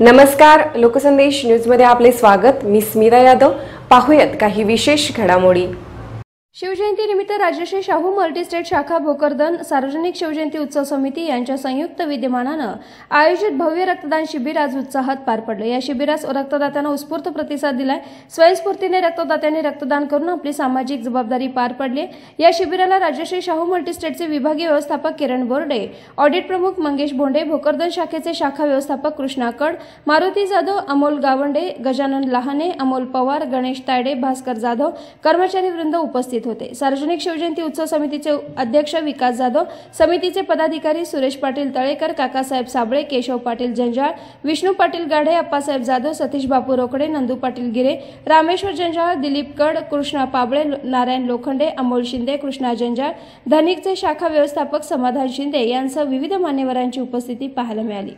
नमस्कार, लोकसंदेश न्यूजमध्ये आपले स्वागत। मी स्मिता यादव। पाहूयात काही विशेष घडामोडी। शिवजयंती निमित्त राजश्री शाहू मल्टीस्टेट शाखा भोकरदन सार्वजनिक शिवजयंती उत्सव समिती यांच्या संयुक्त विद्यमानानं आयोजित भव्य रक्तदान शिबिर आज उत्साहात पार पडले। या शिबिरास रक्तदात्यांना उत्स्फूर्त प्रतिसाद दिलाय। स्वयंस्फूर्तीने रक्तदात्यांनी रक्तदान करून आपली सामाजिक जबाबदारी पार पडली। या शिबिराला राजश्री शाहू मल्टीस्टेटचे विभागीय व्यवस्थापक किरण बोर्डे, ऑडिट प्रमुख मंगेश भोंडे, भोकरदन शाखेचे शाखा व्यवस्थापक कृष्णा कड, मारुती जाधव, अमोल गावंडे, गजानन लहाने, अमोल पवार, गणेश तायडे, भास्कर जाधव, कर्मचारी वृंद उपस्थित होते। सार्वजनिक शिवजयंती उत्सव समितीचे अध्यक्ष विकास जाधव, समितीचे पदाधिकारी सुरेश पाटील तळेकर, काकासाहेब साबळे, केशव पाटील जंजाळ, विष्णू पाटील गाढे, अप्पासाहेब जाधव, सतीश बापू रोकडे, नंदू पाटील गिरे, रामेश्वर जंजाळ, दिलीप कड, कृष्णा पाबळे, नारायण लोखंडे, अमोल शिंदे, कृष्णा जंजाळ, धनिकचे शाखा व्यवस्थापक समाधान शिंदे यांसह विविध मान्यवरांची उपस्थिती पाहायला मिळाली।